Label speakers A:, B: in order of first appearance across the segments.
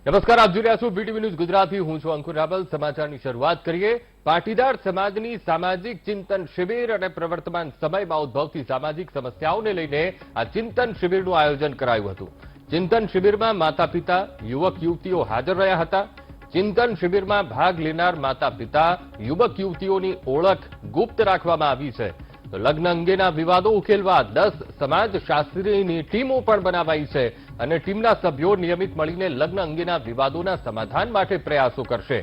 A: નમસ્કાર, આપ જોઈ રહ્યા છો બીટીવી ન્યૂઝ ગુજરાતી. હું છું અંકુર રાવલ. સમાચારની શરૂઆત કરીએ. પાટીદાર સમાજની સામાજિક ચિંતન શિબિર અને પ્રવર્તમાન સમયમાં ઉદ્ભવતી સામાજિક સમસ્યાઓને લઈને આ ચિંતન શિબિરનું આયોજન કરાયું હતું. ચિંતન શિબિરમાં માતા પિતા, યુવક યુવતીઓ હાજર રહ્યા હતા. ચિંતન શિબિરમાં ભાગ લેનાર માતા પિતા, યુવક યુવતીઓની ઓળખ ગુપ્ત રાખવામાં આવી છે. તો લગ્ન અંગેના વિવાદો ઉકેલવા 10 સમાજશાસ્ત્રીની ટીમો પણ બનાવાઈ છે અને ટીમના સભ્યો નિયમિત મળીને લગ્ન અંગેના વિવાદોના સમાધાન માટે પ્રયાસો કરશે.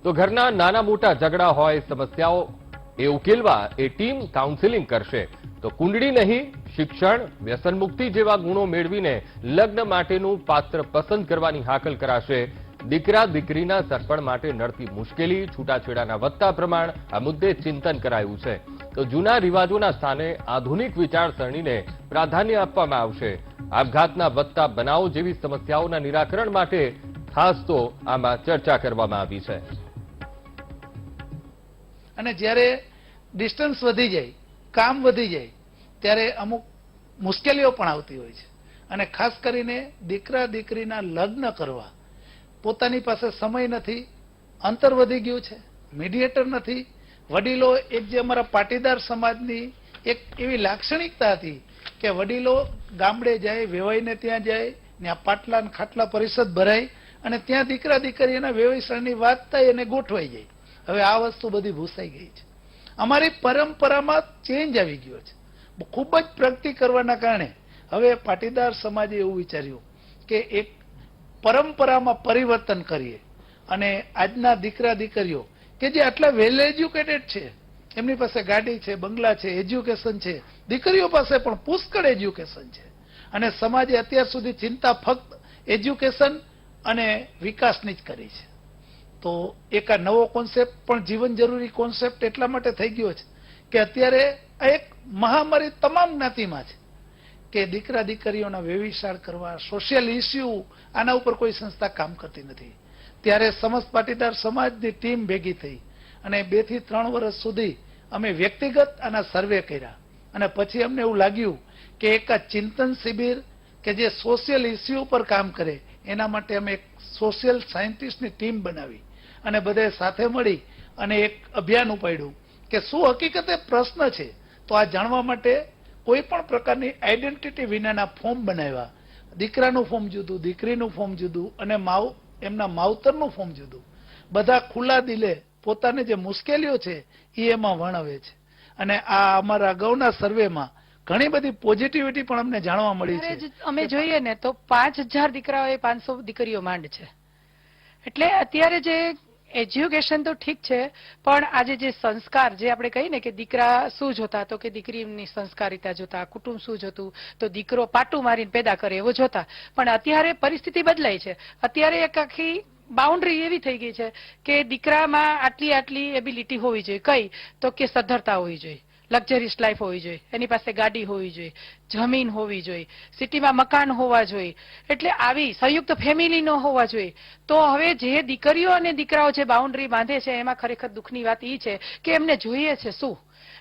A: તો ઘરના નાના મોટા ઝઘડા હોય, સમસ્યાઓ એ ઉકેલવા એ ટીમ કાઉન્સેલિંગ કરશે. તો કુંડળી નહીં, શિક્ષણ, વ્યસન મુક્તિ જેવા ગુણો મેળવીને લગ્ન માટેનું પાત્ર પસંદ કરવાની હાકલ કરાશે. દીકરા દીકરીના સરપણ માટે નડતી મુશ્કેલી, છૂટાછેડાના વધતા પ્રમાણ, આ મુદ્દે ચિંતન કરાયું છે. તો જૂના રિવાજોના સ્થાને આધુનિક વિચારસરણીને પ્રાધાન્ય આપવામાં આવશે. આપઘાતના વધતા બનાવો જેવી સમસ્યાઓના નિરાકરણ માટે ખાસ તો આમાં ચર્ચા કરવામાં આવી છે.
B: અને જ્યારે ડિસ્ટન્સ વધી જાય, કામ વધી જાય, ત્યારે અમુક મુશ્કેલીઓ પણ આવતી હોય છે. અને ખાસ કરીને દીકરા દીકરીના લગ્ન કરવા પોતાની પાસે સમય નથી, અંતર વધી ગયું છે, મીડિયેટર નથી. વડીલો, એક જે અમારા પાટીદાર સમાજની એક એવી લાક્ષણિકતા હતી કે વડીલો ગામડે જાય, વેવાઈને ત્યાં જાય, ત્યાં પાટલા અને ખાટલા પરિષદ ભરાય અને ત્યાં દીકરા દીકરીના વેવાઈસણની વાત થાય અને ગોઠવાઈ જાય. હવે આ વસ્તુ બધી ભૂસાઈ ગઈ છે. અમારી પરંપરામાં ચેન્જ આવી ગયો છે. ખૂબ જ પ્રગતિ કરવાના કારણે હવે પાટીદાર સમાજે એવું વિચાર્યું કે એક પરંપરામાં પરિવર્તન કરીએ અને આજના દીકરા દીકરીઓ કે જે આટલા વેલ એજ્યુકેટેડ છે, એમની પાસે ગાડી છે, બંગલા છે, એજ્યુકેશન છે, દીકરીઓ પાસે પણ પુષ્કળ એજ્યુકેશન છે અને સમાજે અત્યાર સુધી ચિંતા ફક્ત એજ્યુકેશન અને વિકાસની જ કરી છે. તો એક આ નવો કોન્સેપ્ટ પણ જીવન જરૂરી કોન્સેપ્ટ એટલા માટે થઈ ગયો છે કે અત્યારે આ એક મહામારી તમામ જ્ઞાતિમાં છે કે દીકરા દીકરીઓના વ્યભિચાર કરવા, સોશિયલ ઇસ્યુ, આના ઉપર કોઈ સંસ્થા કામ કરતી નથી. ત્યારે સમસ્ત પાટીદાર સમાજની ટીમ ભેગી થઈ અને 2 થી 3 વર્ષ સુધી અમે વ્યક્તિગત આના સર્વે કર્યા અને પછી અમને એવું લાગ્યું કે એક આ ચિંતન શિબિર કે જે સોશિયલ ઇસ્યુ પર કામ કરે, એના માટે અમે એક સોશિયલ સાયન્ટિસ્ટની ટીમ બનાવી અને બધાએ સાથે મળી અને એક અભિયાન ઉપાડ્યું કે શું હકીકતે પ્રશ્ન છે. તો આ જાણવા માટે કોઈ પણ પ્રકારની આઈડેન્ટિટી વિનાના ફોર્મ બનાવ્યા. દીકરાનું ફોર્મ જુદું, દીકરીનું ફોર્મ જુદું અને એમના માવતરનું ફોર્મ જુદું. બધા ખુલ્લા દિલે પોતાને જે મુશ્કેલીઓ છે એ એમાં વર્ણવે છે. અને આ અમારા અગાઉના સર્વેમાં ઘણી બધી પોઝિટિવિટી પણ અમને જાણવા મળી છે.
C: અમે જોઈએ ને તો 5000 દીકરાઓ 500 દીકરીઓ માંડ છે. એટલે અત્યારે જે એજ્યુકેશન તો ઠીક છે, પણ આજે જે સંસ્કાર, જે આપણે કહીએ ને કે દીકરા શું જોતા, તો કે દીકરીની સંસ્કારિતા જોતા, કુટુંબ શું જોતું, તો દીકરો પાટું મારીને પેદા કરે એવો જોતા. પણ અત્યારે પરિસ્થિતિ બદલાઈ છે. અત્યારે એક આખી બાઉન્ડ્રી એવી થઈ ગઈ છે કે દીકરામાં આટલી એબિલિટી હોવી જોઈએ. કઈ? તો કે સદ્ધરતા હોવી જોઈએ, લક્ઝરીસ લાઈફ હોવી જોઈએ, એની પાસે ગાડી હોવી જોઈએ, જમીન હોવી જોઈએ, સિટીમાં મકાન હોવા જોઈએ, એટલે આવી સંયુક્ત ફેમિલી ન હોવા જોઈએ. તો હવે જે દીકરીઓ અને દીકરાઓ જે બાઉન્ડ્રી બાંધે છે એમાં ખરેખર દુઃખની વાત એ છે કે એમને જોઈએ છે શું.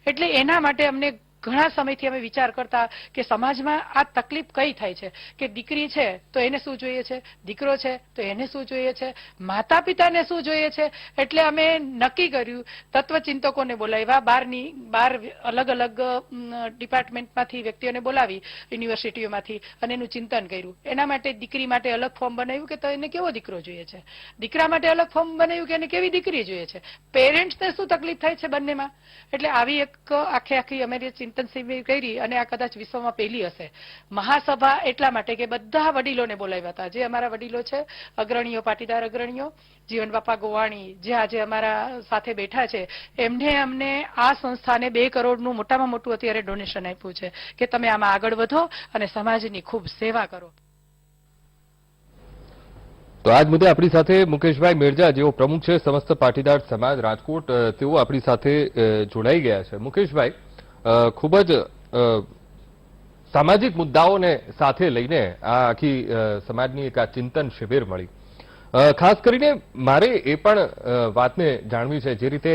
C: એટલે એના માટે અમને ઘણા સમયથી અમે વિચાર કરતા કે સમાજમાં આ તકલીફ કઈ થાય છે કે દીકરી છે તો એને શું જોઈએ છે, દીકરો છે તો એને શું જોઈએ છે, માતા પિતાને શું જોઈએ છે. એટલે અમે નક્કી કર્યું, તત્વચિંતકોને બોલાવ્યા, બાર અલગ અલગ ડિપાર્ટમેન્ટમાંથી વ્યક્તિઓને બોલાવી, યુનિવર્સિટીઓમાંથી, અને એનું ચિંતન કર્યું. એના માટે દીકરી માટે અલગ ફોર્મ બનાવ્યું કે તો એને કેવો દીકરો જોઈએ છે, દીકરા માટે અલગ ફોર્મ બનાવ્યું કે એને કેવી દીકરી જોઈએ છે, પેરેન્ટ્સને શું તકલીફ થાય છે બંનેમાં. એટલે આવી એક આખી અમે ચિંતન શિબિર કરી અને આ કદાચ વિશ્વમાં પહેલી હશે. મહાસભા એટલા માટે કે બધા વડીલોને બોલાવ્યા હતા, જે અમારા વડીલો છે, અગ્રણીઓ, પાટીદાર અગ્રણીઓ, જીવન બાપા ગોવાણી જે આજે અમારા સાથે બેઠા છે, એમને અમને આ સંસ્થાને 2 કરોડનું મોટામાં મોટું અત્યારે ડોનેશન આપ્યું છે કે તમે આમાં આગળ વધો અને સમાજની ખૂબ સેવા કરો.
A: તો આજ મુદ્દે આપણી સાથે મુકેશભાઈ મેરજા, જેઓ પ્રમુખ છે સમસ્ત પાટીદાર સમાજ રાજકોટ, તેઓ આપણી સાથે જોડાઈ ગયા છે. મુકેશભાઈ, ખૂબ જ સામાજિક મુદ્દાઓને સાથે લઈને આ આખી સમાજની એક આ ચિંતન શિબિર મળી. ખાસ કરીને મારે એ પણ વાતને જાણવી છે, જે રીતે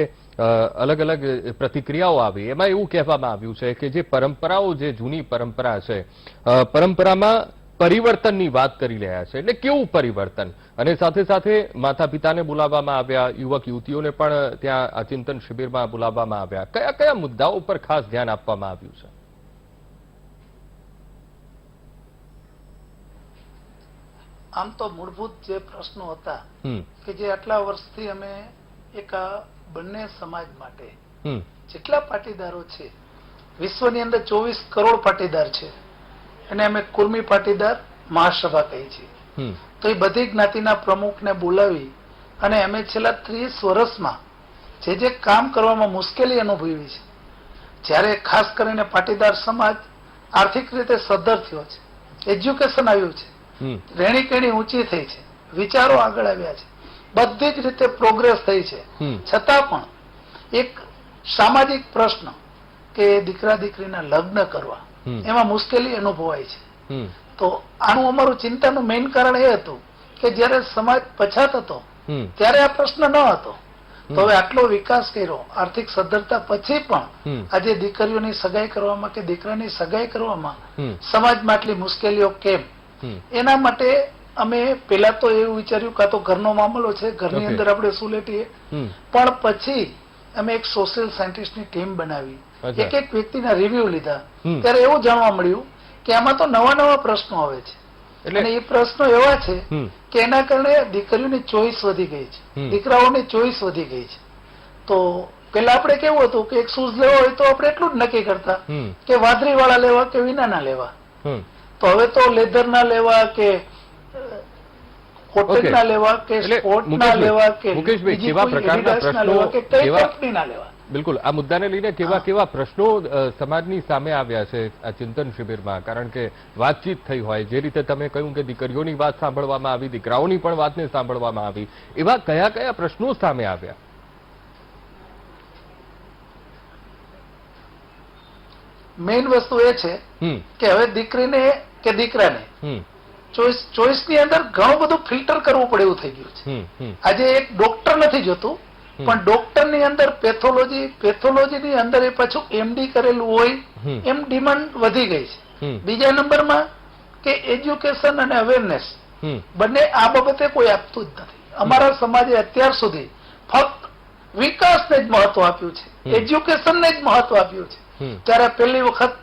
A: અલગ અલગ પ્રતિક્રિયાઓ આવી, એમાં એવું કહેવામાં આવ્યું છે કે જે પરંપરાઓ, જે જૂની પરંપરા છે, પરંપરામાં પરિવર્તનની વાત કરી રહ્યા છે, એટલે કેવું પરિવર્તન? અને સાથે સાથે માતા પિતાને બોલાવવામાં આવ્યા, યુવક યુવતીઓને પણ ત્યાં આ ચિંતન શિબિરમાં બોલાવવામાં આવ્યા. કયા કયા મુદ્દાઓ ઉપર ખાસ ધ્યાન આપવામાં આવ્યું છે?
B: આમ તો મૂળભૂત જે પ્રશ્નો હતા
A: હમ
B: કે જે આટલા વર્ષથી અમે એક આ બંને સમાજ માટે
A: હમ
B: જેટલા પાટીદારો છે, વિશ્વની અંદર 24 કરોડ પાટીદાર છે, અને અમે કુર્મી પાટીદાર મહાસભા કહી છીએ.
A: હમ
B: તો એ બધી જ્ઞાતિના પ્રમુખને બોલાવી અને અમે છેલ્લા 30 વર્ષમાં જે કામ કરવામાં મુશ્કેલી અનુભવી છે, જ્યારે ખાસ કરીને પાટીદાર સમાજ આર્થિક રીતે સદ્ધર થયો છે, એજ્યુકેશન આવ્યું છે,
A: હમ
B: રહેણી કહેણી ઊંચી થઈ છે, વિચારો આગળ આવ્યા છે, બધી જ રીતે પ્રોગ્રેસ થઈ છે,
A: હમ
B: છતાં પણ એક સામાજિક પ્રશ્ન કે દીકરા દીકરીના લગ્ન કરવા
A: હમ
B: એમાં મુશ્કેલી અનુભવાય છે.
A: હમ
B: તો આનું અમારું ચિંતાનું મેઇન કારણ એ હતું કે જ્યારે સમાજ પછાત હતો
A: હમ
B: ત્યારે આ પ્રશ્ન ન હતો. તો હવે આટલો વિકાસ કર્યો, આર્થિક સદ્ધરતા પછી પણ
A: હમ
B: આજે દીકરીઓની સગાઈ કરવામાં કે દીકરાની સગાઈ કરવામાં
A: હમ
B: સમાજમાં આટલી મુશ્કેલીઓ કેમ?
A: હમ
B: એના માટે અમે પેલા તો એવું વિચાર્યું કાં તો ઘરનો મામલો છે, ઘરની
A: Okay.
B: અંદર આપણે શું લેટીએ,
A: હમ
B: પણ પછી અમે એક સોશિયલ સાયન્ટિસ્ટની ટીમ બનાવી,
A: અચ્છા.
B: એક એક વ્યક્તિના રિવ્યુ લીધા,
A: હમ.
B: ત્યારે એવું જાણવા મળ્યું કે આમાં તો નવા નવા પ્રશ્નો આવે છે, અને
A: એટલે
B: એ પ્રશ્નો એવા છે
A: હમ
B: કે એના કારણે દીકરીઓની ચોઈસ વધી ગઈ છે,
A: હમ.
B: દીકરાઓની ચોઈસ વધી ગઈ છે. તો પેલા આપણે કેવું હતું કે એક શૂઝ લેવો હોય તો આપણે એટલું જ નક્કી કરતા
A: હમ
B: કે વાદળી વાળા લેવા કે વિનાના લેવા.
A: હમ
B: તો હવે તો લેધર ના લેવા કે કોટન
A: Okay.
B: ના લેવા કે
A: એટલે
B: સ્પોર્ટ ના
A: મુકેશભાઈ,
B: લેવા કે
A: મુકેશભાઈ,
B: બીજી
A: કેવા
B: કોઈ
A: પ્રકારના
B: Adidas ના
A: પ્રશ્નો,
B: લેવા કે કઈ
A: કેવા-
B: કંપની ના લેવા.
A: બિલકુલ આ મુદ્દાને લઈને કેવા
B: હા.
A: કેવા પ્રશ્નો સમાજની સામે આવ્યા છે આ ચિંતન શિબિરમાં? કારણ કે વાતચીત થઈ હોય, જે રીતે તમે કહ્યું કે દીકરીઓની વાત સાંભળવામાં આવી, દીકરાઓની પણ વાતને સાંભળવામાં આવી, એવા કયા કયા પ્રશ્નો સામે આવ્યા?
B: મેઇન વસ્તુ એ છે
A: હમ
B: કે હવે દીકરીને કે દીકરાને
A: હમ
B: ચોઈસ ની અંદર ઘણું બધું ફિલ્ટર કરવું પડે એવું થઈ ગયું છે.
A: હમ હમ
B: આજે એક ડોક્ટર નથી જોતું,
A: હમ.
B: પણ ડોક્ટર ની અંદર પેથોલોજી ની અંદર એ પાછું એમડી કરેલું હોય
A: હમ.
B: એમ ડિમાન્ડ વધી ગઈ છે.
A: હમ
B: બીજા નંબરમાં કે એજ્યુકેશન અને અવેરનેસ
A: હમ
B: બંને આ બાબતે કોઈ આપતું જ નથી. અમારા સમાજે અત્યાર સુધી ફક્ત વિકાસને જ મહત્વ આપ્યું છે,
A: હમ.
B: એજ્યુકેશનને જ મહત્વ આપ્યું છે.
A: હમ
B: ત્યારે પહેલી વખત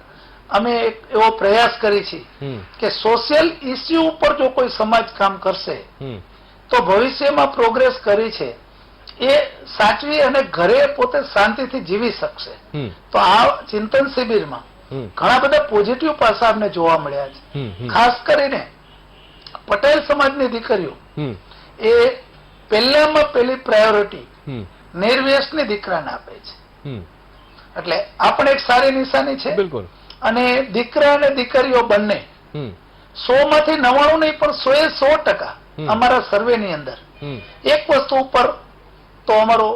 B: અમે એક એવો પ્રયાસ કરી છે
A: હમ
B: કે સોશિયલ ઇસ્યુ ઉપર જો કોઈ સમાજ કામ કરશે
A: હમ
B: તો ભવિષ્યમાં પ્રોગ્રેસ કરી છે એ સાચવી અને ઘરે પોતે શાંતિથી જીવી શકશે.
A: હમ
B: તો આ ચિંતન શિબિરમાં
A: હમ
B: ઘણા બધા પોઝિટિવ પાસા અમને જોવા મળ્યા છે.
A: હમ હમ
B: ખાસ કરીને પટેલ સમાજની દીકરીઓ
A: હમ
B: એ પહેલામાં પહેલી પ્રાયોરિટી
A: હમ
B: નિર્વ્યસની દીકરાને આપે છે,
A: હમ
B: એટલે આ પણ એક સારી નિશાની છે.
A: બિલકુલ.
B: અને દીકરા અને દીકરીઓ બંને
A: હમ
B: 100 માંથી 99 નહીં પણ 100%
A: હમ.
B: અમારા સર્વેની અંદર
A: હમ
B: એક વસ્તુ ઉપર તો અમારો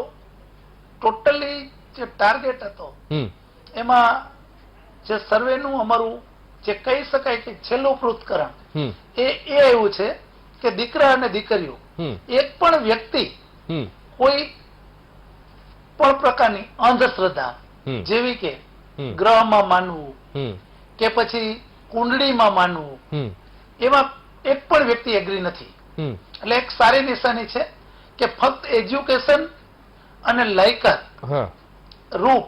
B: ટોટલી જે ટાર્ગેટ હતો
A: હમ
B: એમાં જે સર્વેનું અમારું જે કહી શકાય કે છેલ્લું પૃથ્થકરણ
A: હમ
B: એ આવ્યું છે કે દીકરા અને દીકરીઓ
A: હમ
B: એક પણ વ્યક્તિ
A: હમ
B: કોઈ પણ પ્રકારની અંધશ્રદ્ધા
A: હમ
B: જેવી કે
A: હમ
B: ગ્રહમાં માનવું
A: હમ
B: કે પછી કુંડળીમાં માનવું
A: હમ
B: એમાં એક પણ વ્યક્તિ એગ્રી નથી.
A: હમ
B: એટલે એક સારી નિશાની છે કે ફક્ત એજ્યુકેશન અને લાયકાત
A: હા
B: રૂપ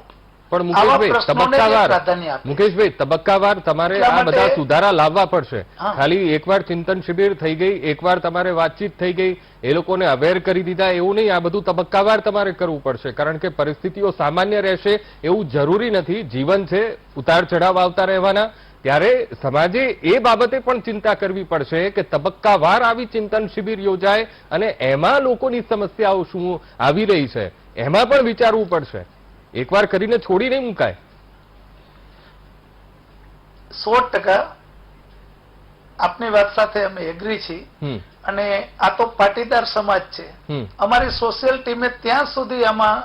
A: પણ
B: આવા
A: મુકેશભાઈ
B: પ્રશ્નોને જે
A: તબક્કાવાર
B: પ્રાધાન્ય આપે.
A: મુકેશભાઈ તબક્કાવાર તમારે
B: એટલા
A: આ
B: માટે-
A: બધા સુધારા લાવવા પડશે.
B: હા.
A: ખાલી એકવાર ચિંતન શિબિર થઈ ગઈ, એકવાર તમારે વાતચીત થઈ ગઈ, એ લોકોને અવેર કરી દીધા એવું નહીં, આ બધું તબક્કાવાર તમારે કરવું પડશે. કારણ કે પરિસ્થિતિઓ સામાન્ય રહેશે એવું જરૂરી નથી, જીવન છે, ઉતાર ચઢાવ આવતા રહેવાના. ત્યારે સમાજે એ બાબતે પણ ચિંતા કરવી પડશે કે તબક્કાવાર આવી ચિંતન શિબિર યોજાય અને એમાં લોકોની સમસ્યાઓ શું આવી રહી છે એમાં પણ વિચારવું પડશે. એકવાર કરીને છોડી નહીં મુકાય.
B: 100% આપની વાત સાથે અમે એગ્રી છીએ.
A: હમ
B: અને આ તો પાટીદાર સમાજ છે.
A: હમ
B: અમારી સોશિયલ ટીમે ત્યાં સુધી આમાં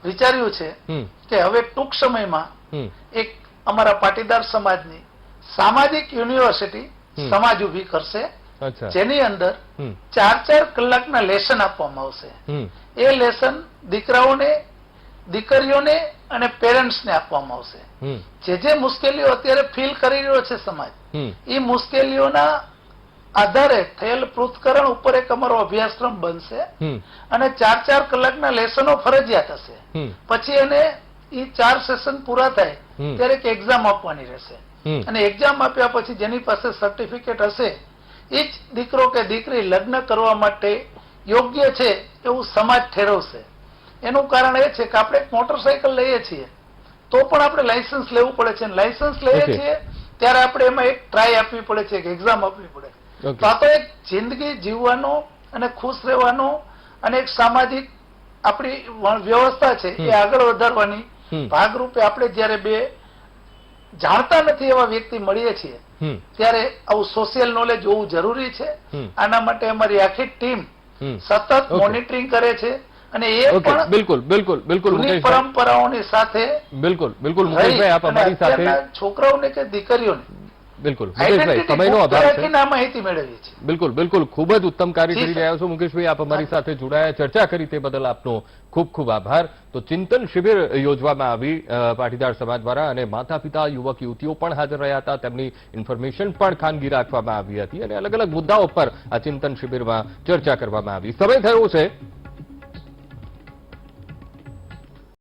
B: વિચાર્યું છે
A: હમ
B: કે હવે ટૂંક સમયમાં
A: હમ
B: એક અમારા પાટીદાર સમાજની સામાજિક યુનિવર્સિટી
A: હમ.
B: સમાજ ઉભી કરશે,
A: અચ્છા
B: જેની અંદર
A: હમ
B: 4 કલાકના લેસન આપવામાં આવશે.
A: હમ
B: એ લેસન દીકરાઓને દીકરીઓને અને પેરેન્ટ્સને આપવામાં આવશે.
A: હમ
B: જે મુશ્કેલીઓ અત્યારે ફીલ કરી રહ્યો છે સમાજ,
A: હમ
B: એ મુશ્કેલીઓના આધારે થયેલ પૃથ્થકરણ ઉપર એક અમારો અભ્યાસક્રમ બનશે
A: હમ
B: અને 4-4 કલાકના લેસનો ફરજિયાત હશે.
A: હમ
B: પછી એને એ 4 સેશન પૂરા થાય
A: હમ.
B: ત્યારે એક એક્ઝામ આપવાની રહેશે
A: હમ
B: અને એક્ઝામ આપ્યા પછી જેની પાસે સર્ટિફિકેટ હશે એ જ દીકરો કે દીકરી લગ્ન કરવા માટે યોગ્ય છે એવું સમાજ ઠેરવશે. એનું કારણ એ છે કે આપણે એક મોટરસાયકલ લઈએ છીએ તો પણ આપણે લાયસન્સ લેવું પડે છે. લાયસન્સ લઈએ
A: Okay.
B: છીએ ત્યારે આપણે એમાં એક ટ્રાય આપવી પડે છે, એક એક્ઝામ આપવી પડે.
A: Okay.
B: તો આ તો એક જિંદગી જીવવાનો અને ખુશ રહેવાનો અને એક સામાજિક આપણી વ્યવસ્થા છે એ આગળ વધારવાની
A: હમ.
B: ભાગરૂપે આપણે જ્યારે બે જાણતા નથી એવા વ્યક્તિ મળીએ છીએ
A: હમ
B: ત્યારે આવું સોશિયલ નોલેજ હોવું જરૂરી છે.
A: હમ.
B: આના માટે અમારી આખી ટીમ
A: હમ
B: સતત
A: Okay.
B: મોનિટરિંગ કરે છે અને એ
A: ઓકે
B: પણ
A: બિલકુલ બિલકુલ બિલકુલ
B: જૂની
A: મુકેશભાઈ
B: પરંપરાઓની સાથે
A: બિલકુલ બિલકુલ
B: રહી
A: મુકેશભાઈ આપ
B: અને
A: અમારી સાથે
B: અત્યારના છોકરાઓને કે દીકરીઓને
A: બિલકુલ મુકેશભાઈ
B: આઈડેન્ટિટી
A: સમયનો
B: ગુપ્ત
A: અભાવ છે.
B: રાખીને આ માહિતી મેળવીએ છીએ.
A: બિલકુલ બિલકુલ ખૂબ જ ઉત્તમ કાર્ય
B: જી
A: કરી
B: સર.
A: રહ્યા છો મુકેશભાઈ. આપ અમારી સાથે જોડાયા, ચર્ચા કરી તે બદલ આપનો ખૂબ ખૂબ આભાર. તો ચિંતન શિબિર યોજવામાં આવી પાટીદાર સમાજ દ્વારા અને માતા પિતા યુવક યુવતીઓ પણ હાજર રહ્યા હતા. તેમની ઇન્ફોર્મેશન પણ ખાનગી રાખવામાં આવી હતી અને અલગ અલગ મુદ્દાઓ પર આ ચિંતન શિબિરમાં ચર્ચા કરવામાં આવી. સમય થયો છે